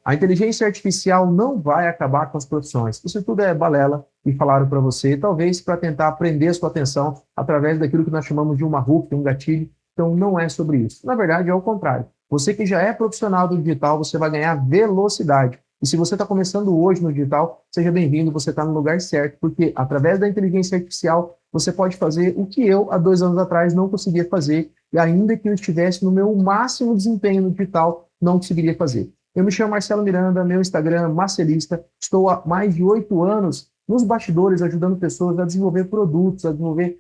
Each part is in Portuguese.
A inteligência artificial não vai acabar com as profissões. Isso tudo é balela e falaram para você, talvez para tentar prender a sua atenção através daquilo que nós chamamos de uma hook, um gatilho. Então, não é sobre isso. Na verdade, é o contrário. Você que já é profissional do digital, você vai ganhar velocidade. E se você está começando hoje no digital, seja bem-vindo, você está no lugar certo, porque através da inteligência artificial, você pode fazer o que eu, há 2 anos atrás, não conseguia fazer, e ainda que eu estivesse no meu máximo desempenho no digital, não conseguiria fazer. Eu me chamo Marcelo Miranda, meu Instagram é Marcelista, estou há mais de 8 anos nos bastidores ajudando pessoas a desenvolver produtos, a desenvolver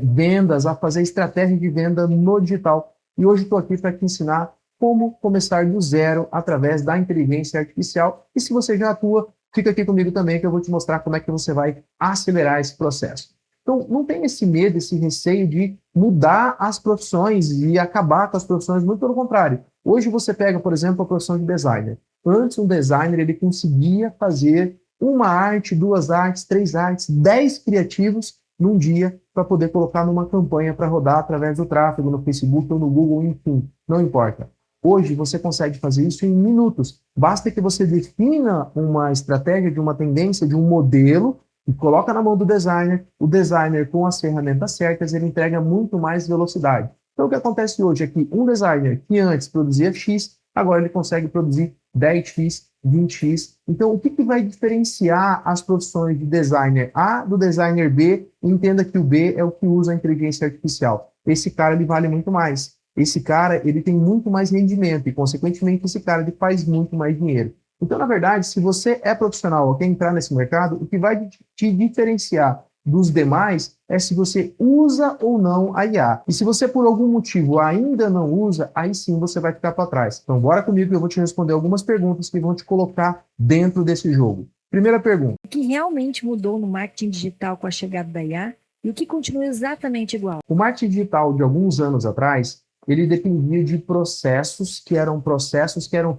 vendas, a fazer estratégia de venda no digital. E hoje estou aqui para te ensinar como começar do zero através da inteligência artificial. E se você já atua, fica aqui comigo também que eu vou te mostrar como é que você vai acelerar esse processo. Então, não tem esse medo, esse receio de mudar as profissões e acabar com as profissões, muito pelo contrário. Hoje você pega, por exemplo, a profissão de designer. Antes, um designer ele conseguia fazer uma arte, 2 artes, 3 artes, 10 criativos num dia para poder colocar numa campanha para rodar através do tráfego no Facebook ou no Google, enfim, não importa. Hoje você consegue fazer isso em minutos. Basta que você defina uma estratégia de uma tendência, de um modelo, e coloca na mão do designer. O designer, com as ferramentas certas, ele entrega muito mais velocidade. Então, o que acontece hoje é que um designer que antes produzia X, agora ele consegue produzir 10X, 20X. Então, o que vai diferenciar as profissões de designer A do designer B? Entenda que o B é o que usa a inteligência artificial. Esse cara, ele vale muito mais. Esse cara, ele tem muito mais rendimento e, consequentemente, esse cara, ele faz muito mais dinheiro. Então, na verdade, se você é profissional ou quer entrar nesse mercado, o que vai te diferenciar dos demais é se você usa ou não a IA. E se você, por algum motivo, ainda não usa, aí sim você vai ficar para trás. Então, bora comigo que eu vou te responder algumas perguntas que vão te colocar dentro desse jogo. Primeira pergunta. O que realmente mudou no marketing digital com a chegada da IA e o que continua exatamente igual? O marketing digital de alguns anos atrás, ele dependia de processos que eram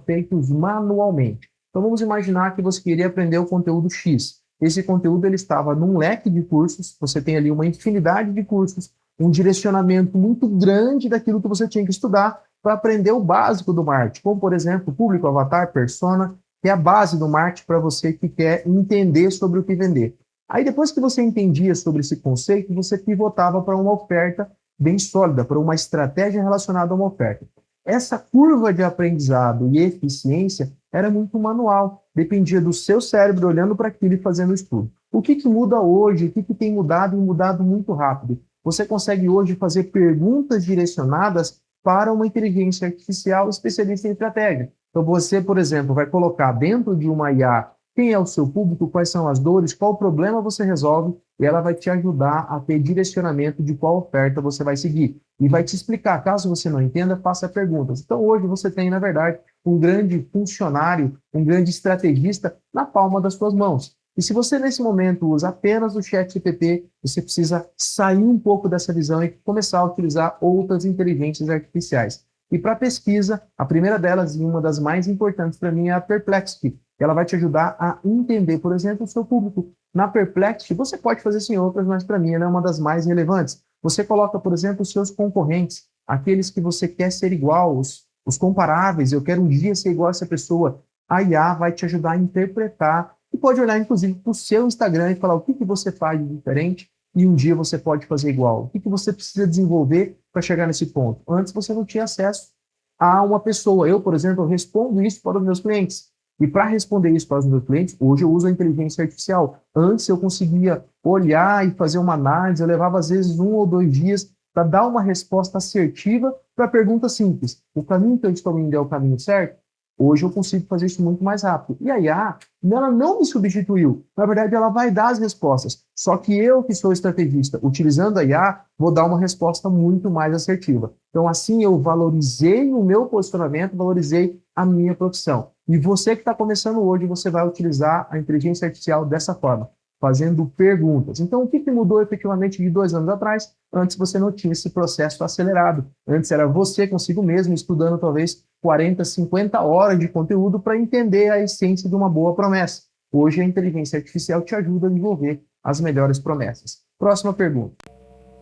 feitos manualmente. Então, vamos imaginar que você queria aprender o conteúdo X. Esse conteúdo ele estava num leque de cursos, você tem ali uma infinidade de cursos, um direcionamento muito grande daquilo que você tinha que estudar para aprender o básico do marketing, como, por exemplo, público, avatar, persona, que é a base do marketing para você que quer entender sobre o que vender. Aí, depois que você entendia sobre esse conceito, você pivotava para uma oferta bem sólida, para uma estratégia relacionada a uma oferta. Essa curva de aprendizado e eficiência era muito manual, dependia do seu cérebro olhando para aquilo e fazendo o estudo. O que muda hoje? O que tem mudado e mudado muito rápido? Você consegue hoje fazer perguntas direcionadas para uma inteligência artificial especialista em estratégia. Então você, por exemplo, vai colocar dentro de uma IA quem é o seu público, quais são as dores, qual problema você resolve, e ela vai te ajudar a ter direcionamento de qual oferta você vai seguir. E vai te explicar, caso você não entenda, faça perguntas. Então hoje você tem, na verdade, um grande funcionário, um grande estrategista na palma das suas mãos. E se você nesse momento usa apenas o ChatGPT, você precisa sair um pouco dessa visão e começar a utilizar outras inteligências artificiais. E para pesquisa, a primeira delas e uma das mais importantes para mim é a Perplexity. Ela vai te ajudar a entender, por exemplo, o seu público. Na Perplexity, você pode fazer sim outras, mas para mim ela é uma das mais relevantes. Você coloca, por exemplo, os seus concorrentes, aqueles que você quer ser igual, os comparáveis, eu quero um dia ser igual a essa pessoa. A IA vai te ajudar a interpretar e pode olhar, inclusive, para o seu Instagram e falar o que você faz de diferente e um dia você pode fazer igual. O que você precisa desenvolver para chegar nesse ponto? Antes você não tinha acesso a uma pessoa. Eu, por exemplo, respondo isso para os meus clientes. E para responder isso para os meus clientes, hoje eu uso a inteligência artificial. Antes eu conseguia olhar e fazer uma análise, eu levava às vezes 1 ou 2 dias para dar uma resposta assertiva para a pergunta simples. O caminho que eu estou indo é o caminho certo? Hoje eu consigo fazer isso muito mais rápido. E a IA, ela não me substituiu. Na verdade, ela vai dar as respostas. Só que eu, que sou estrategista, utilizando a IA, vou dar uma resposta muito mais assertiva. Então, assim, eu valorizei o meu posicionamento, valorizei a minha profissão. E você que está começando hoje, você vai utilizar a inteligência artificial dessa forma, fazendo perguntas. Então, o que mudou efetivamente de 2 anos atrás? Antes você não tinha esse processo acelerado. Antes era você consigo mesmo, estudando talvez 40, 50 horas de conteúdo para entender a essência de uma boa promessa. Hoje a inteligência artificial te ajuda a desenvolver as melhores promessas. Próxima pergunta.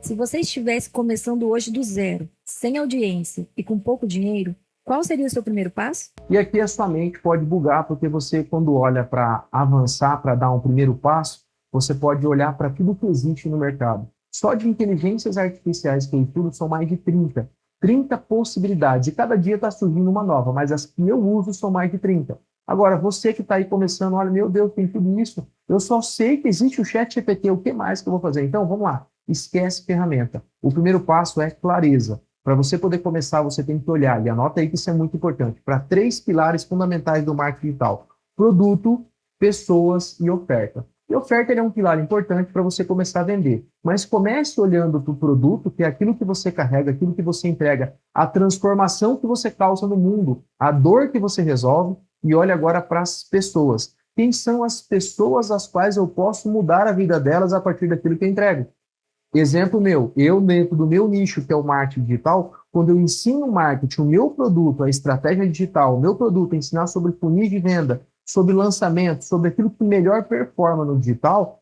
Se você estivesse começando hoje do zero, sem audiência e com pouco dinheiro, Qual seria o seu primeiro passo? E aqui a sua mente pode bugar, porque você, quando olha para avançar, para dar um primeiro passo, você pode olhar para tudo que existe no mercado. Só de inteligências artificiais que eu estudo são mais de 30. 30 possibilidades. E cada dia está surgindo uma nova, mas as que eu uso são mais de 30. Agora, você que está aí começando, olha, meu Deus, tem tudo isso. Eu só sei que existe o ChatGPT, o que mais que eu vou fazer? Então, vamos lá. Esquece ferramenta. O primeiro passo é clareza. Para você poder começar, você tem que olhar, e anota aí que isso é muito importante, para 3 pilares fundamentais do marketing digital: produto, pessoas e oferta. E oferta é um pilar importante para você começar a vender. Mas comece olhando para o produto, que é aquilo que você carrega, aquilo que você entrega, a transformação que você causa no mundo, a dor que você resolve, e olhe agora para as pessoas. Quem são as pessoas às quais eu posso mudar a vida delas a partir daquilo que eu entrego? Exemplo meu, eu dentro do meu nicho, que é o marketing digital, quando eu ensino o marketing, o meu produto, a estratégia digital, o meu produto, ensinar sobre funis de venda, sobre lançamento, sobre aquilo que melhor performa no digital,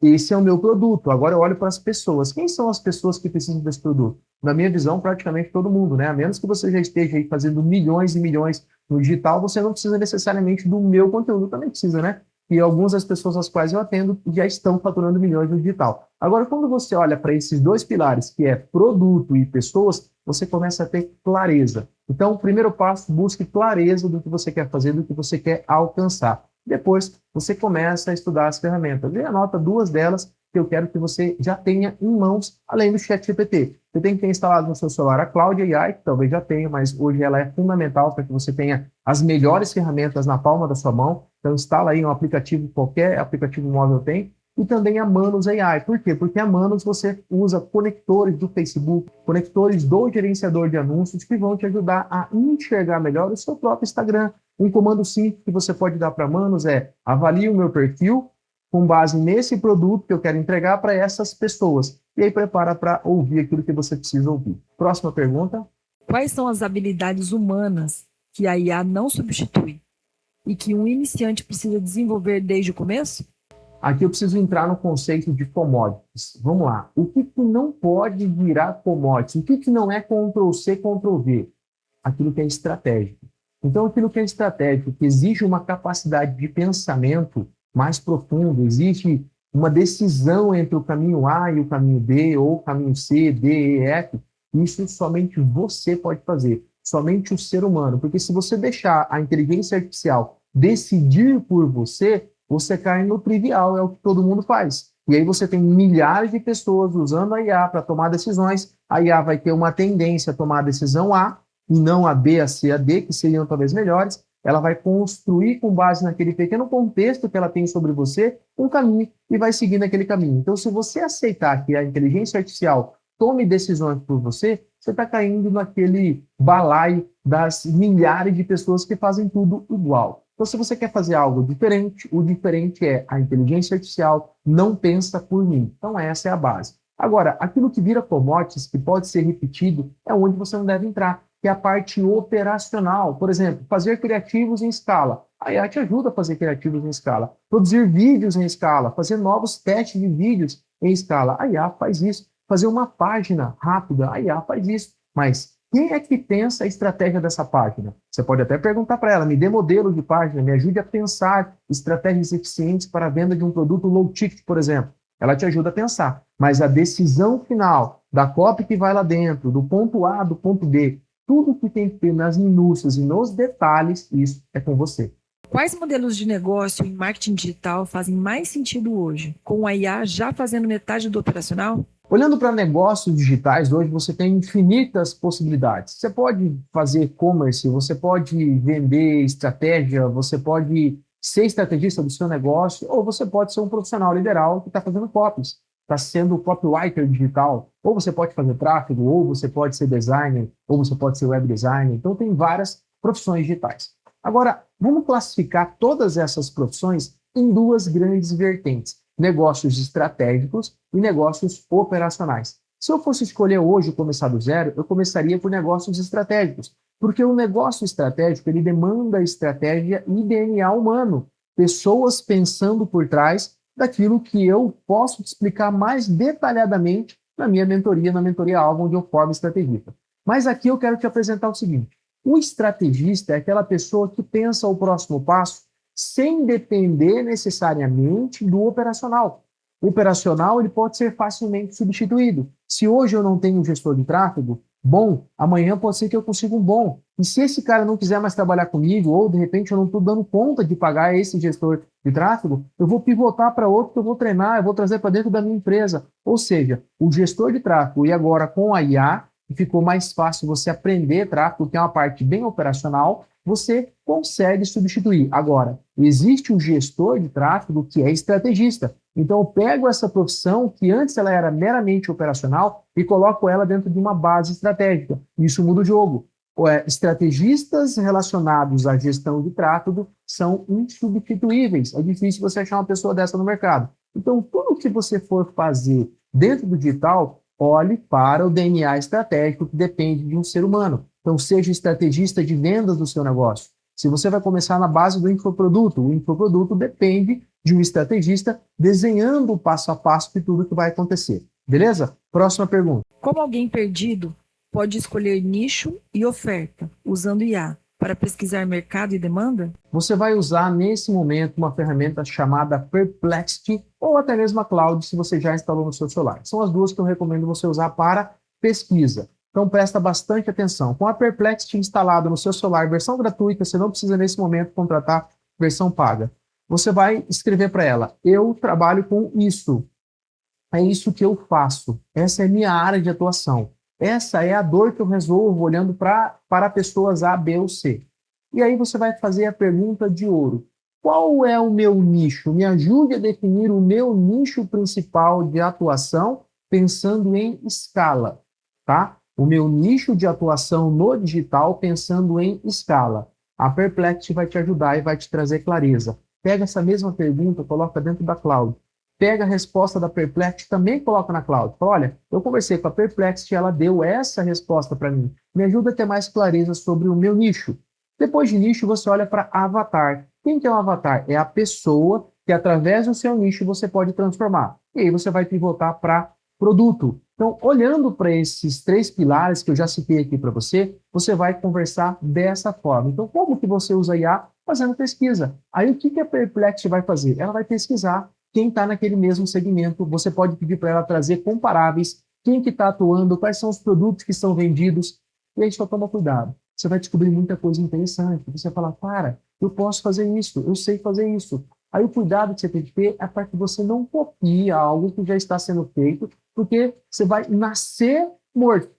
esse é o meu produto. Agora eu olho para as pessoas. Quem são as pessoas que precisam desse produto? Na minha visão, praticamente todo mundo, né? A menos que você já esteja aí fazendo milhões e milhões no digital, você não precisa necessariamente do meu conteúdo, também precisa, né? E algumas das pessoas às quais eu atendo já estão faturando milhões no digital. Agora, quando você olha para esses 2 pilares, que é produto e pessoas, você começa a ter clareza. Então, o primeiro passo, busque clareza do que você quer fazer, do que você quer alcançar. Depois, você começa a estudar as ferramentas. E anota 2 delas que eu quero que você já tenha em mãos, além do ChatGPT. Você tem que ter instalado no seu celular a Cloud AI, que talvez já tenha, mas hoje ela é fundamental para que você tenha as melhores ferramentas na palma da sua mão. Então, instala aí um aplicativo, qualquer aplicativo móvel tem. E também a Manus AI. Por quê? Porque a Manus você usa conectores do Facebook, conectores do gerenciador de anúncios que vão te ajudar a enxergar melhor o seu próprio Instagram. Um comando simples que você pode dar para a Manus é: avalie o meu perfil com base nesse produto que eu quero entregar para essas pessoas. E aí prepara para ouvir aquilo que você precisa ouvir. Próxima pergunta. Quais são as habilidades humanas que a IA não substitui e que um iniciante precisa desenvolver desde o começo? Aqui eu preciso entrar no conceito de commodities. Vamos lá. O que não pode virar commodities? O que não é Ctrl+C, Ctrl+V? Aquilo que é estratégico. Então, aquilo que é estratégico, que exige uma capacidade de pensamento mais profundo, existe uma decisão entre o caminho A e o caminho B, ou o caminho C, D, E, F, isso somente você pode fazer, somente o ser humano. Porque se você deixar a inteligência artificial decidir por você, você cai no trivial, é o que todo mundo faz. E aí você tem milhares de pessoas usando a IA para tomar decisões, a IA vai ter uma tendência a tomar a decisão A, e não a B, a C, a D, que seriam talvez melhores. Ela vai construir, com base naquele pequeno contexto que ela tem sobre você, um caminho e vai seguindo aquele caminho. Então, se você aceitar que a inteligência artificial tome decisões por você, você está caindo naquele balaio das milhares de pessoas que fazem tudo igual. Então, se você quer fazer algo diferente, o diferente é a inteligência artificial não pensa por mim. Então, essa é a base. Agora, aquilo que vira commodities, que pode ser repetido, é onde você não deve entrar, que é a parte operacional. Por exemplo, fazer criativos em escala. A IA te ajuda a fazer criativos em escala. Produzir vídeos em escala, fazer novos testes de vídeos em escala. A IA faz isso. Fazer uma página rápida, a IA faz isso. Mas quem é que pensa a estratégia dessa página? Você pode até perguntar para ela, me dê modelo de página, me ajude a pensar estratégias eficientes para a venda de um produto low ticket, por exemplo. Ela te ajuda a pensar. Mas a decisão final da copy que vai lá dentro, do ponto A, do ponto B, tudo que tem que ter nas minúcias e nos detalhes, isso é com você. Quais modelos de negócio em marketing digital fazem mais sentido hoje, com a IA já fazendo metade do operacional? Olhando para negócios digitais, hoje você tem infinitas possibilidades. Você pode fazer e-commerce, você pode vender estratégia, você pode ser estrategista do seu negócio, ou você pode ser um profissional liberal que está fazendo copies, está sendo copywriter digital, ou você pode fazer tráfego, ou você pode ser designer, ou você pode ser web designer. Então, tem várias profissões digitais. Agora, vamos classificar todas essas profissões em 2 grandes vertentes: negócios estratégicos e negócios operacionais. Se eu fosse escolher hoje começar do zero, eu começaria por negócios estratégicos, porque o negócio estratégico ele demanda estratégia e DNA humano, pessoas pensando por trás daquilo que eu posso te explicar mais detalhadamente na minha mentoria, na mentoria alvo, onde eu formo estrategista. Mas aqui eu quero te apresentar o seguinte: O estrategista é aquela pessoa que pensa o próximo passo sem depender necessariamente do operacional. O operacional ele pode ser facilmente substituído. Se hoje eu não tenho um gestor de tráfego bom, amanhã pode ser que eu consiga um bom. E se esse cara não quiser mais trabalhar comigo, ou de repente eu não estou dando conta de pagar esse gestor de tráfego, eu vou pivotar para outro que eu vou treinar, eu vou trazer para dentro da minha empresa. Ou seja, o gestor de tráfego, e agora com a IA, ficou mais fácil você aprender tráfego, que é uma parte bem operacional, você consegue substituir. Agora, existe um gestor de tráfego que é estrategista. Então, eu pego essa profissão que antes ela era meramente operacional e coloco ela dentro de uma base estratégica. Isso muda o jogo. Estrategistas relacionados à gestão de tráfego são insubstituíveis. É difícil você achar uma pessoa dessa no mercado. Então, tudo que você for fazer dentro do digital, olhe para o DNA estratégico que depende de um ser humano. Então, seja estrategista de vendas do seu negócio. Se você vai começar na base do infoproduto, o infoproduto depende de um estrategista desenhando o passo a passo de tudo que vai acontecer. Beleza? Próxima pergunta. Como alguém perdido pode escolher nicho e oferta usando IA para pesquisar mercado e demanda? Você vai usar nesse momento uma ferramenta chamada Perplexity ou até mesmo a Cloud, se você já instalou no seu celular. São as duas que eu recomendo você usar para pesquisa. Então presta bastante atenção. Com a Perplexity instalada no seu celular, versão gratuita, você não precisa nesse momento contratar versão paga. Você vai escrever para ela: eu trabalho com isso. É isso que eu faço. Essa é a minha área de atuação. Essa é a dor que eu resolvo olhando para pessoas A, B ou C. E aí você vai fazer a pergunta de ouro. Qual é o meu nicho? Me ajude a definir o meu nicho principal de atuação pensando em escala, tá? O meu nicho de atuação no digital pensando em escala. A Perplexity vai te ajudar e vai te trazer clareza. Pega essa mesma pergunta, coloca dentro da Cloud. Pega a resposta da Perplexity, também coloca na Cloud. Fala: olha, eu conversei com a Perplexity, ela deu essa resposta para mim. Me ajuda a ter mais clareza sobre o meu nicho. Depois de nicho, você olha para avatar. Quem que é um avatar? É a pessoa que, através do seu nicho, você pode transformar. E aí você vai pivotar para produto. Então, olhando para esses 3 pilares que eu já citei aqui para você, você vai conversar dessa forma. Então, como que você usa IA? Fazendo pesquisa. Aí, o que a Perplexity vai fazer? Ela vai pesquisar quem está naquele mesmo segmento. Você pode pedir para ela trazer comparáveis, quem que está atuando, quais são os produtos que são vendidos. E aí, só toma cuidado. Você vai descobrir muita coisa interessante. Você fala: cara, eu posso fazer isso, eu sei fazer isso. Aí o cuidado que você tem que ter é para que você não copie algo que já está sendo feito, porque você vai nascer morto.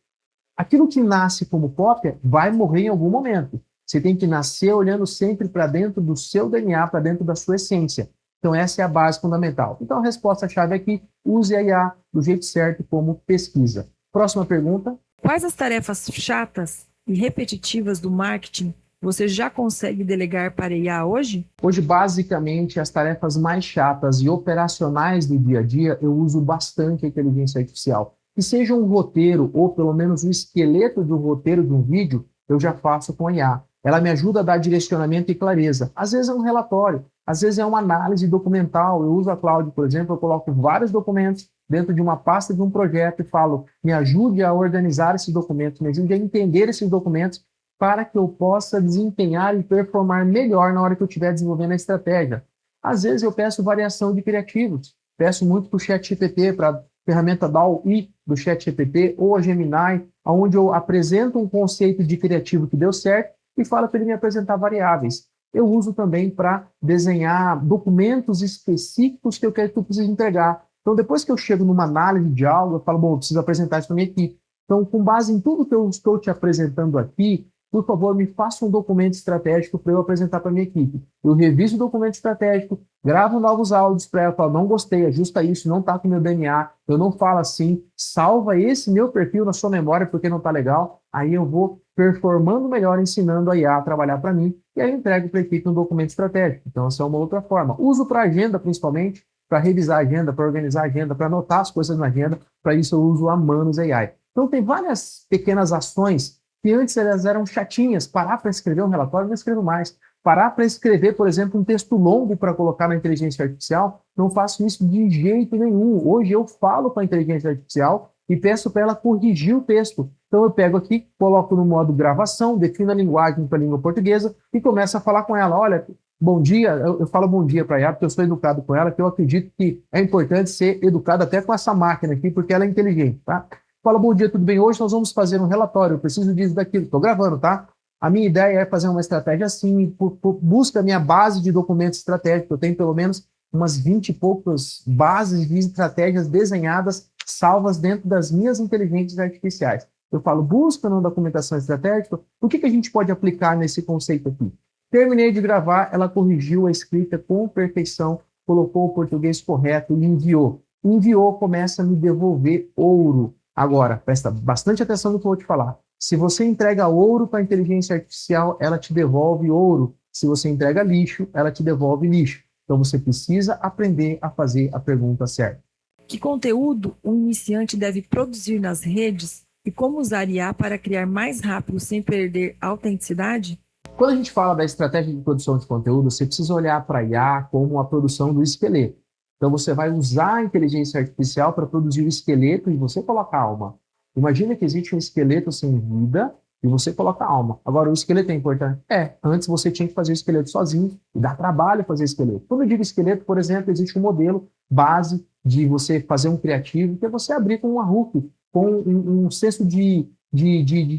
Aquilo que nasce como cópia vai morrer em algum momento. Você tem que nascer olhando sempre para dentro do seu DNA, para dentro da sua essência. Então essa é a base fundamental. Então a resposta-chave aqui: use a IA do jeito certo como pesquisa. Próxima pergunta. Quais as tarefas chatas e repetitivas do marketing você já consegue delegar para IA hoje? Hoje, basicamente, as tarefas mais chatas e operacionais do dia a dia, eu uso bastante a inteligência artificial. Que seja um roteiro, ou pelo menos o esqueleto do roteiro de um vídeo, eu já faço com a IA. Ela me ajuda a dar direcionamento e clareza. Às vezes é um relatório, às vezes é uma análise documental. Eu uso a Cloud, por exemplo, eu coloco vários documentos dentro de uma pasta de um projeto e falo: me ajude a organizar esses documentos, me ajude a entender esses documentos, para que eu possa desempenhar e performar melhor na hora que eu estiver desenvolvendo a estratégia. Às vezes eu peço variação de criativos, peço muito para o ChatGPT, para a ferramenta DALL-E do ChatGPT ou a Gemini, onde eu apresento um conceito de criativo que deu certo e falo para ele me apresentar variáveis. Eu uso também para desenhar documentos específicos que eu quero que eu precise entregar. Então, depois que eu chego numa análise de algo, eu falo: bom, eu preciso apresentar isso para a minha equipe. Então, com base em tudo que eu estou te apresentando aqui, por favor, me faça um documento estratégico para eu apresentar para a minha equipe. Eu reviso o documento estratégico, gravo novos áudios para ela, falo: não gostei, ajusta isso, não está com o meu DNA, eu não falo assim, salva esse meu perfil na sua memória porque não está legal. Aí eu vou performando melhor, ensinando a IA a trabalhar para mim, e aí eu entrego para a equipe um documento estratégico. Então, essa é uma outra forma. Uso para agenda, principalmente, para revisar a agenda, para organizar a agenda, para anotar as coisas na agenda. Para isso eu uso a Manus AI. Então, tem várias pequenas ações que antes elas eram chatinhas. Parar para escrever um relatório, não escrevo mais. Parar para escrever, por exemplo, um texto longo para colocar na inteligência artificial, não faço isso de jeito nenhum. Hoje eu falo com a inteligência artificial e peço para ela corrigir o texto. Então eu pego aqui, coloco no modo gravação, defino a linguagem para a língua portuguesa e começo a falar com ela. Olha, bom dia, eu falo bom dia para ela, porque eu sou educado com ela, que eu acredito que é importante ser educado até com essa máquina aqui, porque ela é inteligente, tá? Fala, bom dia, tudo bem? Hoje nós vamos fazer um relatório, eu preciso disso, daquilo. Estou gravando, tá? A minha ideia é fazer uma estratégia assim, busca a minha base de documentos estratégicos. Eu tenho pelo menos umas 20 e poucas bases de estratégias desenhadas, salvas dentro das minhas inteligências artificiais. Eu falo, busca na documentação estratégica, o que a gente pode aplicar nesse conceito aqui? Terminei de gravar, ela corrigiu a escrita com perfeição, colocou o português correto e enviou. Enviou, começa a me devolver ouro. Agora, presta bastante atenção no que eu vou te falar. Se você entrega ouro para a inteligência artificial, ela te devolve ouro. Se você entrega lixo, ela te devolve lixo. Então você precisa aprender a fazer a pergunta certa. Que conteúdo um iniciante deve produzir nas redes e como usar IA para criar mais rápido sem perder a autenticidade? Quando a gente fala da estratégia de produção de conteúdo, você precisa olhar para a IA como a produção do esqueleto. Então você vai usar a inteligência artificial para produzir o esqueleto e você coloca a alma. Imagina que existe um esqueleto sem vida e você coloca a alma. Agora, o esqueleto é importante? Antes você tinha que fazer o esqueleto sozinho e dá trabalho fazer esqueleto. Quando eu digo esqueleto, por exemplo, existe um modelo base de você fazer um criativo, que é você abrir com uma hook, com um senso de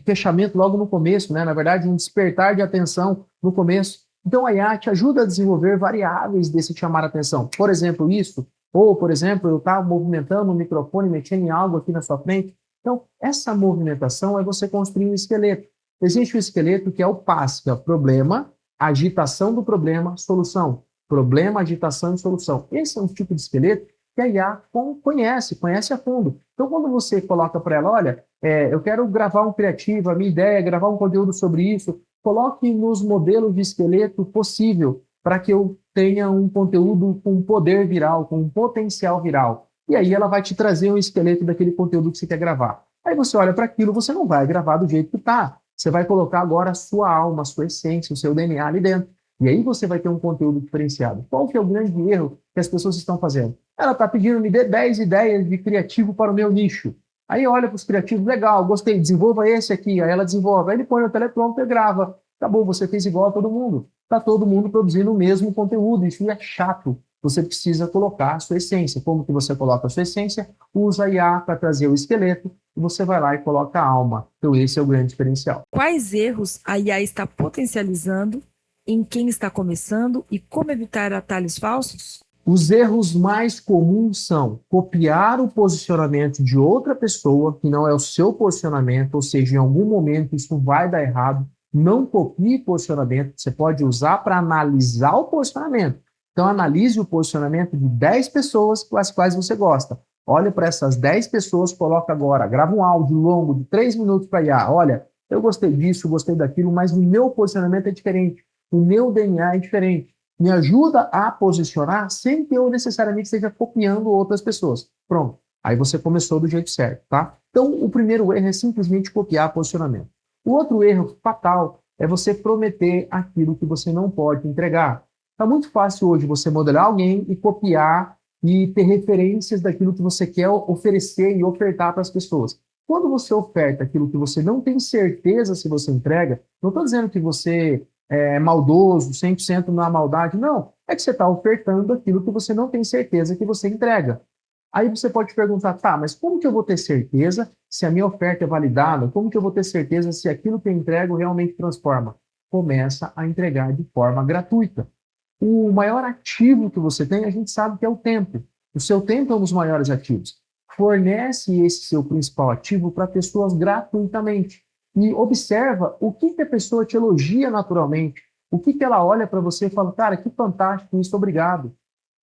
fechamento logo no começo, né? Na verdade, um despertar de atenção no começo. Então, a IA te ajuda a desenvolver variáveis desse chamar a atenção. Por exemplo, isso. Ou, por exemplo, eu estava movimentando o microfone, mexendo em algo aqui na sua frente. Então, essa movimentação é você construir um esqueleto. Existe o esqueleto que é o PAS, que é o problema, agitação do problema, solução. Problema, agitação e solução. Esse é um tipo de esqueleto que a IA conhece a fundo. Então, quando você coloca para ela, olha, eu quero gravar um criativo, a minha ideia é gravar um conteúdo sobre isso, coloque nos modelos de esqueleto possível para que eu tenha um conteúdo com poder viral, com potencial viral. E aí ela vai te trazer um esqueleto daquele conteúdo que você quer gravar. Aí você olha para aquilo, você não vai gravar do jeito que está. Você vai colocar agora a sua alma, a sua essência, o seu DNA ali dentro. E aí você vai ter um conteúdo diferenciado. Qual que é o grande erro que as pessoas estão fazendo? Ela está pedindo, me dê 10 ideias de criativo para o meu nicho. Aí olha para os criativos, legal, gostei, desenvolva esse aqui. Aí ela desenvolve, aí ele põe no teleprompter e grava. Acabou, você fez igual a todo mundo. Está todo mundo produzindo o mesmo conteúdo, isso é chato. Você precisa colocar a sua essência. Como que você coloca a sua essência? Usa a IA para trazer o esqueleto e você vai lá e coloca a alma. Então esse é o grande diferencial. Quais erros a IA está potencializando em quem está começando e como evitar atalhos falsos? Os erros mais comuns são copiar o posicionamento de outra pessoa, que não é o seu posicionamento, ou seja, em algum momento isso vai dar errado. Não copie posicionamento, você pode usar para analisar o posicionamento. Então, analise o posicionamento de 10 pessoas com as quais você gosta. Olha para essas 10 pessoas, coloca agora, grava um áudio longo de 3 minutos para IA. Olha, eu gostei disso, gostei daquilo, mas o meu posicionamento é diferente. O meu DNA é diferente. Me ajuda a posicionar sem que eu necessariamente esteja copiando outras pessoas. Pronto. Aí você começou do jeito certo, tá? Então, o primeiro erro é simplesmente copiar posicionamento. O outro erro fatal é você prometer aquilo que você não pode entregar. Está muito fácil hoje você modelar alguém e copiar e ter referências daquilo que você quer oferecer e ofertar para as pessoas. Quando você oferta aquilo que você não tem certeza se você entrega, não estou dizendo que você é maldoso, 100% na maldade, não. É que você está ofertando aquilo que você não tem certeza que você entrega. Aí você pode perguntar, tá, mas como que eu vou ter certeza se a minha oferta é validada? Como que eu vou ter certeza se aquilo que eu entrego realmente transforma? Começa a entregar de forma gratuita. O maior ativo que você tem, a gente sabe que é o tempo. O seu tempo é um dos maiores ativos. Fornece esse seu principal ativo para pessoas gratuitamente. E observa o que a pessoa te elogia naturalmente. O que ela olha para você e fala, cara, que fantástico isso, obrigado.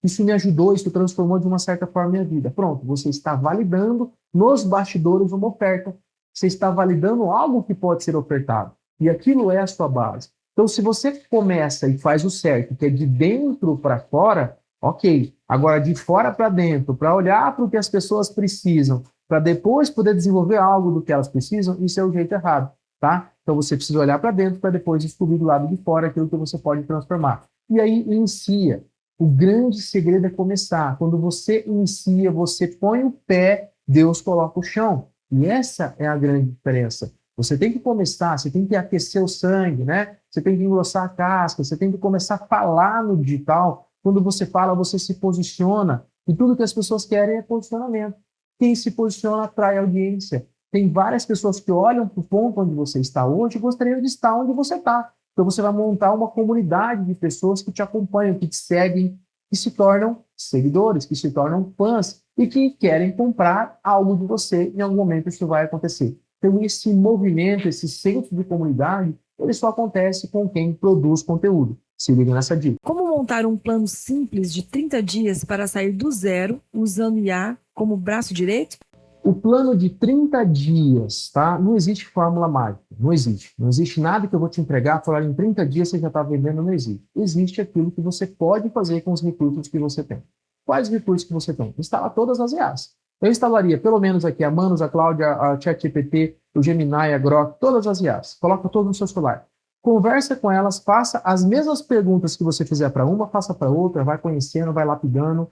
Isso me ajudou, isso transformou de uma certa forma a minha vida. Pronto, você está validando nos bastidores uma oferta. Você está validando algo que pode ser ofertado. E aquilo é a sua base. Então, se você começa e faz o certo, que é de dentro para fora, ok. Agora, de fora para dentro, para olhar para o que as pessoas precisam, para depois poder desenvolver algo do que elas precisam, isso é o jeito errado, tá? Então, você precisa olhar para dentro para depois descobrir do lado de fora aquilo que você pode transformar. E aí, inicia. O grande segredo é começar. Quando você inicia, você põe o pé, Deus coloca o chão. E essa é a grande diferença. Você tem que começar, você tem que aquecer o sangue, né? Você tem que engrossar a casca, você tem que começar a falar no digital. Quando você fala, você se posiciona. E tudo que as pessoas querem é posicionamento. Quem se posiciona atrai audiência. Tem várias pessoas que olham para o ponto onde você está hoje e gostariam de estar onde você está. Então você vai montar uma comunidade de pessoas que te acompanham, que te seguem, que se tornam seguidores, que se tornam fãs e que querem comprar algo de você. Em algum momento isso vai acontecer. Então esse movimento, esse senso de comunidade, ele só acontece com quem produz conteúdo. Se liga nessa dica. Como montar um plano simples de 30 dias para sair do zero usando IA como braço direito? O plano de 30 dias, tá? Não existe fórmula mágica, não existe. Não existe nada que eu vou te entregar, falar em 30 dias você já está vendendo, não existe. Existe aquilo que você pode fazer com os recursos que você tem. Quais recursos que você tem? Instala todas as IAs. Eu instalaria pelo menos aqui a Manus, a Cláudia, a ChatGPT, o Gemini, a Grok, todas as IAs. Coloca todas no seu celular. Conversa com elas, faça as mesmas perguntas que você fizer para uma, faça para outra, vai conhecendo, vai lapidando.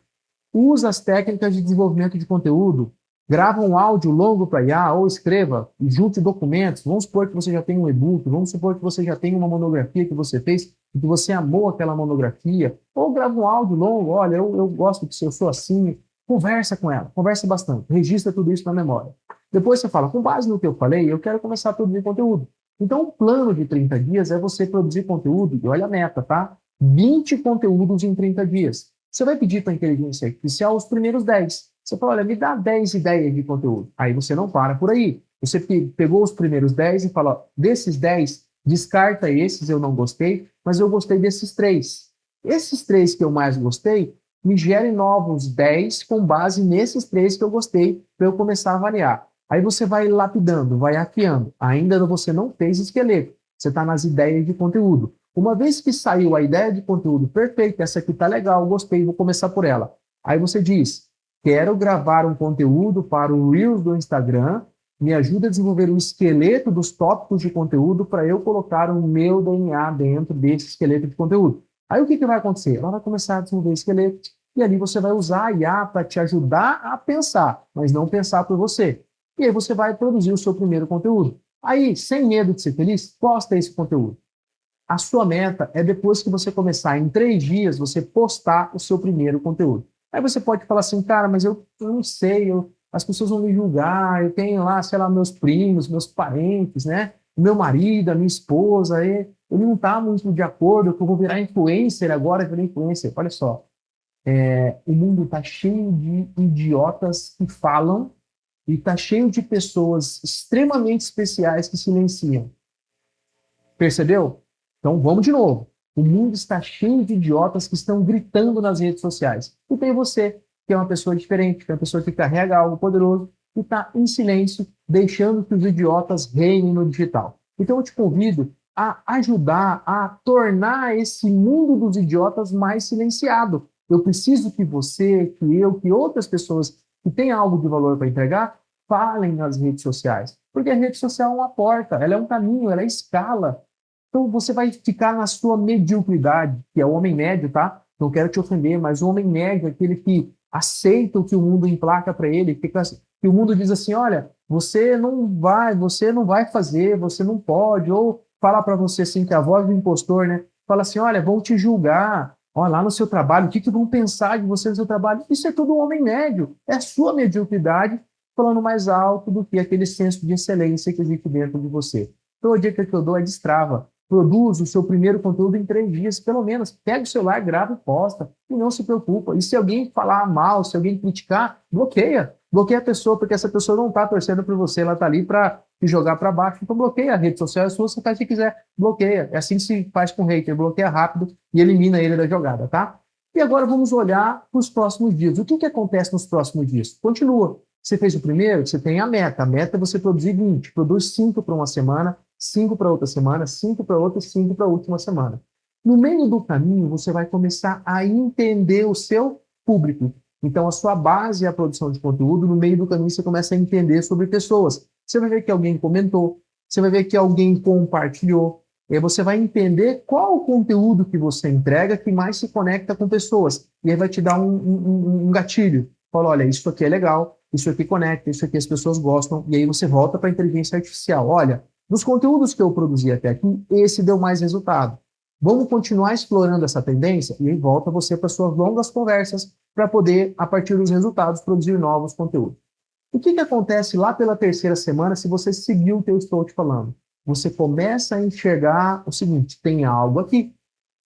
Usa as técnicas de desenvolvimento de conteúdo. Grava um áudio longo para IA ou escreva, junte documentos. Vamos supor que você já tem um e-book, vamos supor que você já tem uma monografia que você fez e que você amou aquela monografia. Ou grava um áudio longo, olha, eu gosto que eu sou assim. Conversa com ela, conversa bastante, registra tudo isso na memória. Depois você fala, com base no que eu falei, eu quero começar a produzir conteúdo. Então, o plano de 30 dias é você produzir conteúdo, e olha a meta, tá? 20 conteúdos em 30 dias. Você vai pedir para a inteligência artificial os primeiros 10. Você fala, olha, me dá 10 ideias de conteúdo. Aí você não para por aí. Você pegou os primeiros 10 e fala, ó, desses 10, descarta esses, eu não gostei, mas eu gostei desses 3. Esses 3 que eu mais gostei, me gerem novos 10 com base nesses 3 que eu gostei, para eu começar a avaliar. Aí você vai lapidando, vai afiando. Ainda você não fez esqueleto. Você está nas ideias de conteúdo. Uma vez que saiu a ideia de conteúdo perfeita, essa aqui está legal, gostei, vou começar por ela. Aí você diz, quero gravar um conteúdo para o Reels do Instagram, me ajuda a desenvolver um esqueleto dos tópicos de conteúdo para eu colocar o meu DNA dentro desse esqueleto de conteúdo. Aí o que vai acontecer? Ela vai começar a desenvolver esqueleto e ali você vai usar a IA para te ajudar a pensar, mas não pensar por você. E aí você vai produzir o seu primeiro conteúdo. Aí, sem medo de ser feliz, posta esse conteúdo. A sua meta é, depois que você começar, em 3 dias, você postar o seu primeiro conteúdo. Aí você pode falar assim, cara, mas eu não sei, as pessoas vão me julgar, eu tenho lá, sei lá, meus primos, meus parentes, né? O meu marido, a minha esposa, ele não está muito de acordo, que eu vou virar influencer agora, virei influencer. Olha só, o mundo está cheio de idiotas que falam e está cheio de pessoas extremamente especiais que silenciam. Percebeu? Então vamos de novo. O mundo está cheio de idiotas que estão gritando nas redes sociais. E tem você, que é uma pessoa diferente, que é uma pessoa que carrega algo poderoso e está em silêncio, deixando que os idiotas reinem no digital. Então eu te convido a ajudar a tornar esse mundo dos idiotas mais silenciado. Eu preciso que você, que eu, que outras pessoas que têm algo de valor para entregar, falem nas redes sociais. Porque a rede social é uma porta, ela é um caminho, ela é escala. Então você vai ficar na sua mediocridade, que é o homem médio, tá? Não quero te ofender, mas o homem médio é aquele que aceita o que o mundo emplaca para ele, que o mundo diz assim, olha, você não vai fazer, você não pode, ou fala para você assim, que é a voz do impostor, né? Fala assim, olha, vão te julgar, olha, lá no seu trabalho, o que vão pensar de você no seu trabalho? Isso é tudo um homem médio, é a sua mediocridade falando mais alto do que aquele senso de excelência que existe dentro de você. Então a dica que eu dou é destrava. Produz o seu primeiro conteúdo em 3 dias, pelo menos. Pega o celular, grava e posta. E não se preocupa. E se alguém falar mal, se alguém criticar, bloqueia. Bloqueia a pessoa, porque essa pessoa não está torcendo por você, ela está ali para te jogar para baixo. Então bloqueia a rede social, é sua, você faz o que quiser. Bloqueia. É assim que se faz com o hater. Bloqueia rápido e elimina ele da jogada, tá? E agora vamos olhar para os próximos dias. O que acontece nos próximos dias? Continua. Você fez o primeiro, você tem a meta. A meta é você produzir 20. Produz 5 para uma semana, 5 para outra semana, 5 para outra e 5 para a última semana. No meio do caminho, você vai começar a entender o seu público. Então, a sua base é a produção de conteúdo. No meio do caminho, você começa a entender sobre pessoas. Você vai ver que alguém comentou, você vai ver que alguém compartilhou. E aí você vai entender qual o conteúdo que você entrega que mais se conecta com pessoas. E aí vai te dar um gatilho. Fala, olha, isso aqui é legal, isso aqui conecta, isso aqui as pessoas gostam, e aí você volta para a inteligência artificial. Olha, dos conteúdos que eu produzi até aqui, esse deu mais resultado. Vamos continuar explorando essa tendência? E aí volta você para suas longas conversas para poder, a partir dos resultados, produzir novos conteúdos. O que acontece lá pela terceira semana se você seguir o que eu estou te falando? Você começa a enxergar o seguinte, tem algo aqui,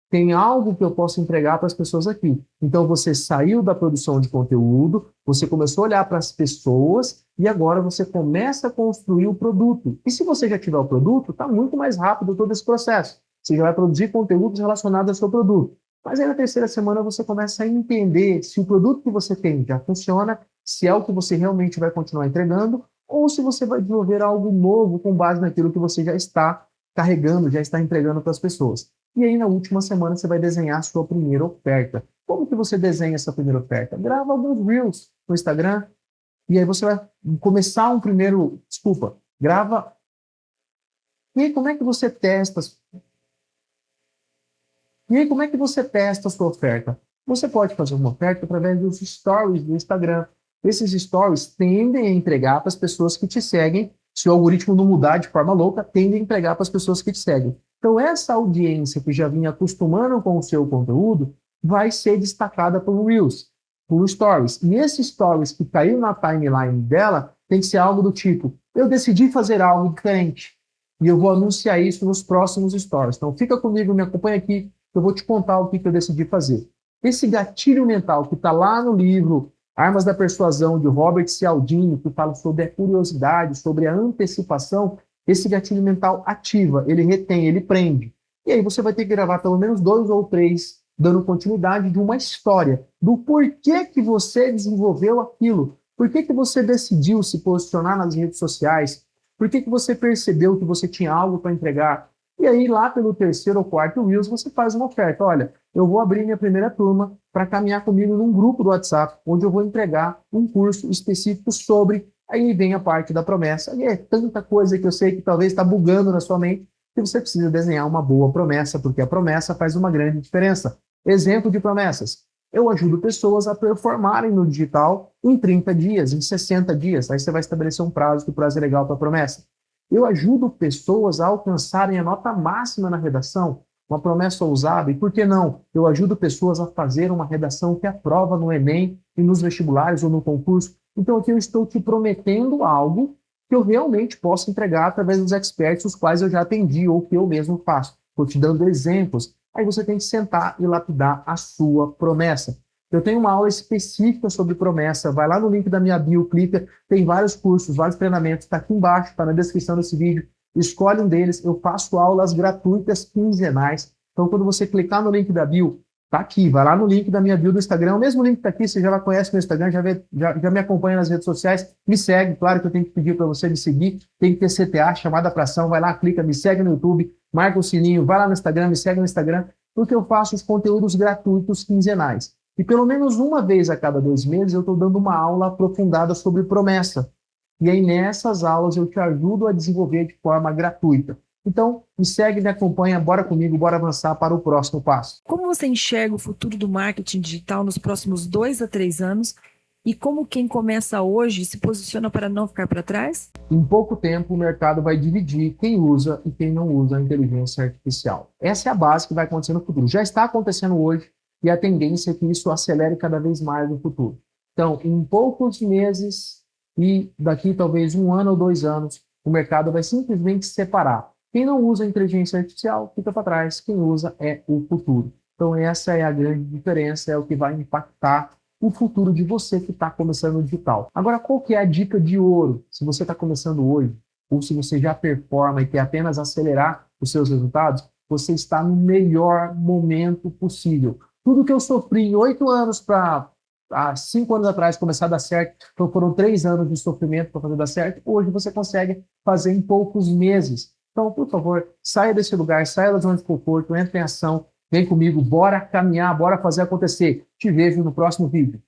tem algo que eu posso entregar para as pessoas aqui. Então você saiu da produção de conteúdo, você começou a olhar para as pessoas e agora você começa a construir o produto. E se você já tiver o produto, está muito mais rápido todo esse processo. Você já vai produzir conteúdos relacionados ao seu produto. Mas aí na terceira semana você começa a entender se o produto que você tem já funciona, se é o que você realmente vai continuar entregando, ou se você vai desenvolver algo novo com base naquilo que você já está carregando, já está entregando para as pessoas. E aí, na última semana, você vai desenhar a sua primeira oferta. Como que você desenha essa primeira oferta? Grava alguns Reels no Instagram, e aí você vai começar um primeiro... Desculpa, grava... E aí, como é que você testa... E aí, como é que você testa a sua oferta? Você pode fazer uma oferta através dos stories do Instagram. Esses stories tendem a entregar para as pessoas que te seguem. Se o algoritmo não mudar de forma louca, tendem a entregar para as pessoas que te seguem. Então, essa audiência que já vinha acostumando com o seu conteúdo vai ser destacada pelo Reels, por Stories. E esse Stories que caiu na timeline dela tem que ser algo do tipo, eu decidi fazer algo diferente e eu vou anunciar isso nos próximos Stories. Então, fica comigo, me acompanha aqui, eu vou te contar o que eu decidi fazer. Esse gatilho mental que está lá no livro Armas da Persuasão, de Robert Cialdini, que fala sobre a curiosidade, sobre a antecipação, esse gatilho mental ativa, ele retém, ele prende. E aí você vai ter que gravar pelo menos 2 ou 3, dando continuidade de uma história, do porquê que você desenvolveu aquilo, por que você decidiu se posicionar nas redes sociais, por que você percebeu que você tinha algo para entregar. E aí, lá pelo 3º ou 4º Reels, você faz uma oferta. Olha, eu vou abrir minha primeira turma para caminhar comigo num grupo do WhatsApp, onde eu vou entregar um curso específico sobre... Aí vem a parte da promessa. E é tanta coisa que eu sei que talvez está bugando na sua mente, que você precisa desenhar uma boa promessa, porque a promessa faz uma grande diferença. Exemplo de promessas. Eu ajudo pessoas a performarem no digital em 30 dias, em 60 dias. Aí você vai estabelecer um prazo, que o prazo é legal para a promessa. Eu ajudo pessoas a alcançarem a nota máxima na redação, uma promessa ousada, e por que não? Eu ajudo pessoas a fazer uma redação que aprova no Enem e nos vestibulares ou no concurso. Então aqui eu estou te prometendo algo que eu realmente posso entregar através dos experts, os quais eu já atendi ou que eu mesmo faço. Estou te dando exemplos. Aí você tem que sentar e lapidar a sua promessa. Eu tenho uma aula específica sobre promessa. Vai lá no link da minha bio, clica. Tem vários cursos, vários treinamentos. Está aqui embaixo, está na descrição desse vídeo. Escolhe um deles. Eu faço aulas gratuitas quinzenais. Então, quando você clicar no link da bio, tá aqui. Vai lá no link da minha bio do Instagram. O mesmo link está aqui. Você já conhece meu Instagram, já me acompanha nas redes sociais. Me segue. Claro que eu tenho que pedir para você me seguir. Tem que ter CTA, chamada para ação. Vai lá, clica, me segue no YouTube. Marca o sininho. Vai lá no Instagram, me segue no Instagram. Porque eu faço os conteúdos gratuitos quinzenais. E pelo menos uma vez a cada 2 meses eu estou dando uma aula aprofundada sobre promessa. E aí nessas aulas eu te ajudo a desenvolver de forma gratuita. Então, me segue, me acompanha, bora comigo, bora avançar para o próximo passo. Como você enxerga o futuro do marketing digital nos próximos 2 a 3 anos? E como quem começa hoje se posiciona para não ficar para trás? Em pouco tempo, o mercado vai dividir quem usa e quem não usa a inteligência artificial. Essa é a base que vai acontecer no futuro. Já está acontecendo hoje. E a tendência é que isso acelere cada vez mais no futuro. Então, em poucos meses e daqui talvez 1 ano ou 2 anos, o mercado vai simplesmente separar. Quem não usa a inteligência artificial fica para trás, quem usa é o futuro. Então, essa é a grande diferença, é o que vai impactar o futuro de você que está começando no digital. Agora, qual que é a dica de ouro? Se você está começando hoje, ou se você já performa e quer apenas acelerar os seus resultados, você está no melhor momento possível. Tudo que eu sofri em 8 anos para há 5 anos atrás começar a dar certo, então foram 3 anos de sofrimento para fazer dar certo, hoje você consegue fazer em poucos meses. Então, por favor, saia desse lugar, saia da zona de conforto, entre em ação, vem comigo, bora caminhar, bora fazer acontecer. Te vejo no próximo vídeo.